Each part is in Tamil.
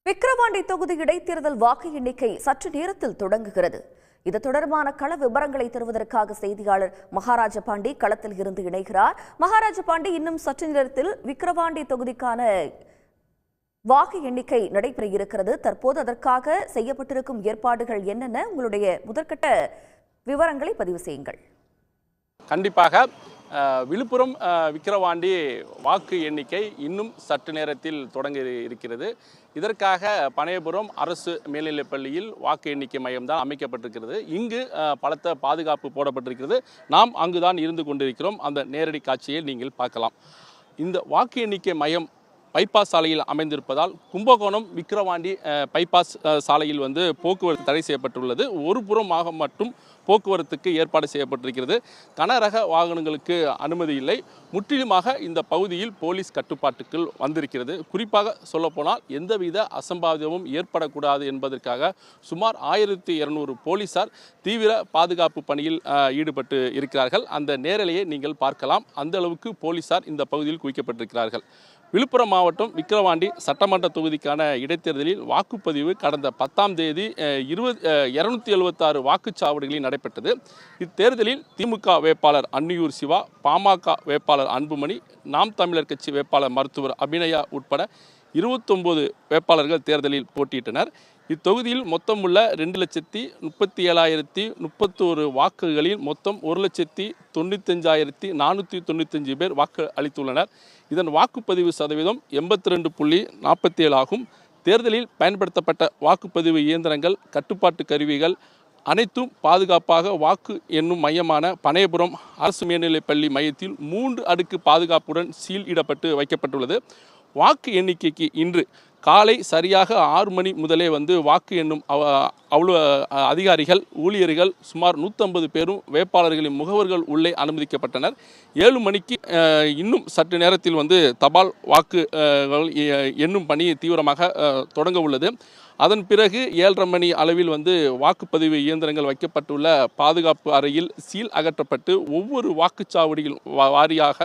விக்கிரவாண்டி தொகுதி இடைத்தேர்தல் வாக்கு எண்ணிக்கை சற்று நேரத்தில் தொடங்குகிறது. இது தொடர்பான கள விவரங்களை தருவதற்காக செய்தியாளர் மகாராஜ பாண்டி களத்தில் இருந்து இணைகிறார். மகாராஜ பாண்டி, இன்னும் சற்று நேரத்தில் விக்கிரவாண்டி தொகுதிக்கான வாக்கு எண்ணிக்கை நடைபெற இருக்கிறது. தற்போது அதற்காக செய்யப்பட்டிருக்கும் ஏற்பாடுகள் என்னென்ன? உங்களுடைய முதற்கட்ட விவரங்களை பதிவு செய்யுங்கள். கண்டிப்பாக விழுப்புரம் விக்கிரவாண்டி வாக்கு எண்ணிக்கை இன்னும் சற்று நேரத்தில் தொடங்க இருக்கிறது. இதற்காக பனையபுரம் அரசு மேல்நிலைப்பள்ளியில் வாக்கு எண்ணிக்கை மையம் தான் அமைக்கப்பட்டிருக்கிறது. இங்கு பலத்த பாதுகாப்பு போடப்பட்டிருக்கிறது. நாம் அங்குதான் இருந்து கொண்டிருக்கிறோம். அந்த நேரடி காட்சியை நீங்கள் பார்க்கலாம். இந்த வாக்கு எண்ணிக்கை மையம் பைபாஸ் சாலையில் அமைந்திருப்பதால் கும்பகோணம் விக்கிரவாண்டி பைபாஸ் சாலையில் போக்குவரத்து தடை செய்யப்பட்டுள்ளது. ஒரு புறமாக மட்டும் போக்குவரத்துக்கு ஏற்பாடு செய்யப்பட்டிருக்கிறது. கனரக வாகனங்களுக்கு அனுமதி இல்லை. முற்றிலுமாக இந்த பகுதியில் போலீஸ் கட்டுப்பாட்டுக்குள் வந்திருக்கிறது. குறிப்பாக சொல்லப்போனால் எந்தவித அசம்பாவிதமும் ஏற்படக்கூடாது என்பதற்காக சுமார் 1200 போலீசார் தீவிர பாதுகாப்பு பணியில் ஈடுபட்டு இருக்கிறார்கள். அந்த நேரலையை நீங்கள் பார்க்கலாம். அந்த அளவுக்கு போலீசார் இந்த பகுதியில் குவிக்கப்பட்டிருக்கிறார்கள். விழுப்புரம் மாவட்டம் விக்கிரவாண்டி சட்டமன்ற தொகுதிக்கான இடைத்தேர்தலில் வாக்குப்பதிவு கடந்த 10ஆம் தேதி 276 வாக்குச்சாவடிகளில் நடைபெற்றது. இத்தேர்தலில் திமுக வேட்பாளர் அன்னியூர் சிவா, பாமக வேட்பாளர் அன்புமணி, நாம் தமிழர் கட்சி வேட்பாளர் மருத்துவர் அபிநயா உட்பட 29 வேட்பாளர்கள் தேர்தலில் போட்டியிட்டனர். இத்தொகுதியில் மொத்தம் உள்ள 2,37,031 வாக்குகளில் மொத்தம் 1,95,495 பேர் வாக்கு அளித்துள்ளனர். இதன் வாக்குப்பதிவு சதவீதம் 82.47 ஆகும். தேர்தலில் பயன்படுத்தப்பட்ட வாக்குப்பதிவு இயந்திரங்கள், கட்டுப்பாட்டு கருவிகள் அனைத்தும் பாதுகாப்பாக வாக்கு எண்ணும் மையமான பனையபுரம் அரசு மேல்நிலைப்பள்ளி மையத்தில் 3 அடுக்கு பாதுகாப்புடன் சீல் இடப்பட்டு வைக்கப்பட்டுள்ளது. வாக்கு எண்ணிக்கைக்கு இன்று காலை சரியாக 6 மணி முதலே வாக்கு எண்ணும் அதிகாரிகள், ஊழியர்கள் சுமார் 150 பேரும் வேட்பாளர்களின் முகவர்கள் உள்ளே அனுமதிக்கப்பட்டனர். 7 மணிக்கு இன்னும் சற்று நேரத்தில் தபால் வாக்குகள் எண்ணும் பணி தீவிரமாக தொடங்க உள்ளது. அதன் பிறகு 7:30 மணி அளவில் வாக்குப்பதிவு இயந்திரங்கள் வைக்கப்பட்டுள்ள பாதுகாப்பு அறையில் சீல் அகற்றப்பட்டு ஒவ்வொரு வாக்குச்சாவடியில் வாரியாக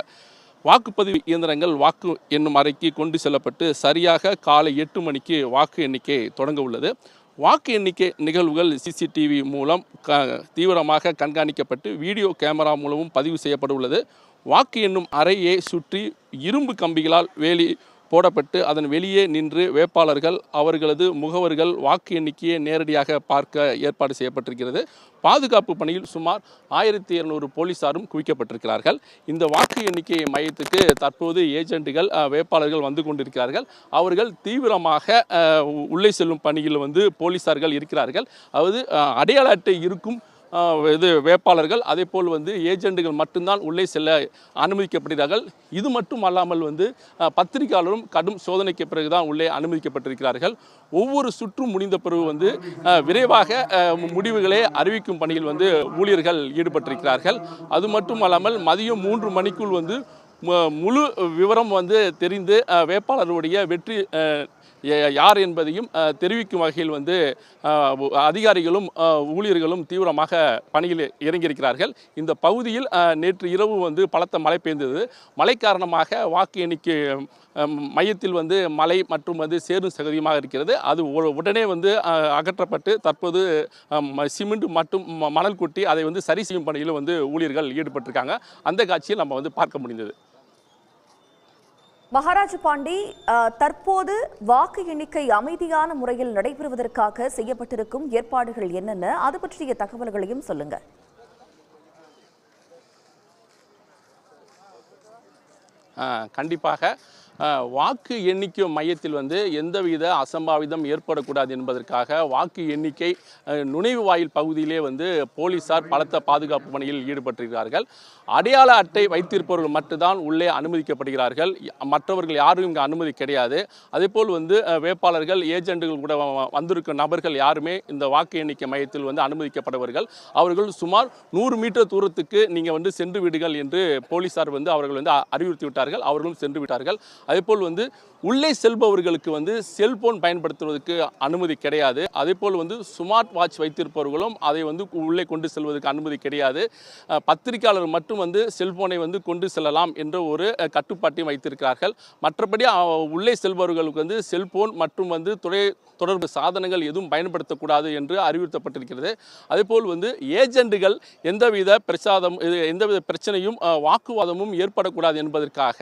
வாக்குப்பதிவு இயந்திரங்கள் வாக்கு எண்ணும் அறைக்கு கொண்டு செல்லப்பட்டு சரியாக காலை 8 மணிக்கு வாக்கு எண்ணிக்கை தொடங்க உள்ளது. வாக்கு எண்ணிக்கை நிகழ்வுகள் சிசிடிவி மூலம் தீவிரமாக கண்காணிக்கப்பட்டு வீடியோ கேமரா மூலமும் பதிவு செய்யப்பட உள்ளது. வாக்கு எண்ணும் அறையை சுற்றி இரும்பு கம்பிகளால் வேலி போடப்பட்டு அதன் வெளியே நின்று வேட்பாளர்கள், அவர்களது முகவர்கள் வாக்கு எண்ணிக்கையை நேரடியாக பார்க்க ஏற்பாடு செய்யப்பட்டிருக்கிறது. பாதுகாப்பு பணியில் சுமார் 1200 போலீசாரும் குவிக்கப்பட்டிருக்கிறார்கள். இந்த வாக்கு எண்ணிக்கை மையத்துக்கு தற்போது ஏஜென்ட்டுகள், வேட்பாளர்கள் வந்து கொண்டிருக்கிறார்கள். அவர்கள் தீவிரமாக உள்ளே செல்லும் பணியில் போலீசார்கள் இருக்கிறார்கள். அதாவது அடையாள அட்டை இருக்கும் வேட்பாளர்கள், அதே போல் ஏஜென்ட்டுகள் மட்டும்தான் உள்ளே செல்ல அனுமதிக்கப்படுகிறார்கள். இது மட்டும் அல்லாமல் பத்திரிகையாளரும் கடும் சோதனைக்கு பிறகுதான் உள்ளே அனுமதிக்கப்பட்டிருக்கிறார்கள். ஒவ்வொரு சுற்றும் முடிந்த பிறகு விரைவாக முடிவுகளை அறிவிக்கும் பணியில் ஊழியர்கள் ஈடுபட்டிருக்கிறார்கள். அது மட்டும் அல்லாமல் மதியம் 3 மணிக்குள் முழு விவரம் தெரிந்து வேட்பாளருடைய வெற்றி யார் என்பதையும் தெரிவிக்கும் வகையில் அதிகாரிகளும் ஊழியர்களும் தீவிரமாக பணியில் இறங்கியிருக்கிறார்கள். இந்த பகுதியில் நேற்று இரவு பலத்த மழை பெய்தது. மழை காரணமாக வாக்கு எண்ணிக்கை மையத்தில் மழை மற்றும் சேரும் சகதியுமாக இருக்கிறது. அது உடனே அகற்றப்பட்டு தற்போது சிமெண்ட் மற்றும் மணல் கொட்டி அதை சரி செய்யும் பணியில் ஊழியர்கள் ஈடுபட்டிருக்காங்க. அந்த காட்சியில் நம்ம பார்க்க முடிந்தது. மகாராஜ பாண்டி, தற்போது வாக்கு எண்ணிக்கை அமைதியான முறையில் நடைபெறுவதற்காக செய்யப்பட்டிருக்கும் ஏற்பாடுகள் என்னென்ன? அது பற்றிய தகவல்களையும் சொல்லுங்க. கண்டிப்பாக வாக்கு எண்ணிக்கை மையத்தில் எந்தவித அசம்பாவிதம் ஏற்படக்கூடாது என்பதற்காக வாக்கு எண்ணிக்கை நுழைவு வாயில் பகுதியிலே போலீசார் பலத்த பாதுகாப்பு பணியில் ஈடுபட்டிருக்கிறார்கள். அடையாள அட்டை வைத்திருப்பவர்கள் மட்டும்தான் உள்ளே அனுமதிக்கப்படுகிறார்கள். மற்றவர்கள் யாரும் இங்கே அனுமதி கிடையாது. அதேபோல் வேட்பாளர்கள், ஏஜென்ட்டுகள் கூட வந்திருக்கும் நபர்கள் யாருமே இந்த வாக்கு எண்ணிக்கை மையத்தில் அனுமதிக்கப்படுவார்கள். அவர்கள் சுமார் 100 மீட்டர் தூரத்துக்கு நீங்கள் சென்று விடுங்கள் என்று போலீசார் அவர்கள் அறிவுறுத்தி விட்டார்கள். அவர்களும் சென்று விட்டார்கள். அதேபோல் வந்து உள்ளே செல்பவர்களுக்கு வந்து செல்போன் பயன்படுத்துவதற்கு அனுமதி கிடையாது. அதேபோல் வந்து ஸ்மார்ட் வாட்ச் வைத்திருப்பவர்களும் அதை வந்து உள்ளே கொண்டு செல்வதற்கு அனுமதி கிடையாது. பத்திரிகையாளர் மட்டும் வந்து செல்போனை வந்து கொண்டு செல்லலாம் என்ற ஒரு கட்டுப்பாட்டையும் வைத்திருக்கிறார்கள். மற்றபடி உள்ளே செல்பவர்களுக்கு வந்து செல்போன் மற்றும் வந்து தொடர்பு சாதனங்கள் எதுவும் பயன்படுத்தக்கூடாது என்று அறிவுறுத்தப்பட்டிருக்கிறது. அதேபோல் வந்து ஏஜெண்டுகள் எந்தவித பிரச்சனையும் வாக்குவாதமும் ஏற்படக்கூடாது என்பதற்காக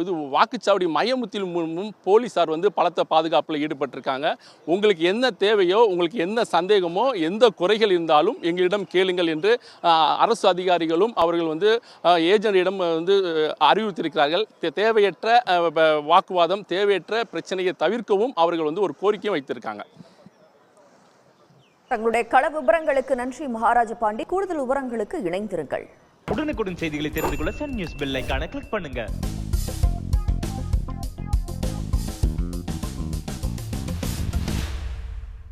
இது வாக்குச்சாவடி மையமுத்திலும் போலீசார் வந்து பலத்த பாதுகாப்பில் ஈடுபட்டிருக்காங்க. உங்களுக்கு என்ன தேவையோ, உங்களுக்கு என்ன சந்தேகமோ, எந்த குறைகள் இருந்தாலும் எங்களிடம் கேளுங்கள் என்று அரசு அதிகாரிகளும் அவர்கள் வந்து ஏஜெண்டிடம் வந்து அறிவுறுத்தியிருக்கிறார்கள். தேவையற்ற வாக்குவாதம், தேவையற்ற பிரச்சனையை தவிர்க்கவும் அவர்கள் வந்து ஒரு கோரிக்கையும் வைத்திருக்காங்க. தங்களுடைய கள விவரங்களுக்கு நன்றி மகாராஜ பாண்டி. கூடுதல் விவரங்களுக்கு இணைந்திருங்கள். உடனுக்குடன் செய்திகளை தெரிந்து கொள்ள சன் நியூஸ் பெல் ஐகானை கிளிக் பண்ணுங்க.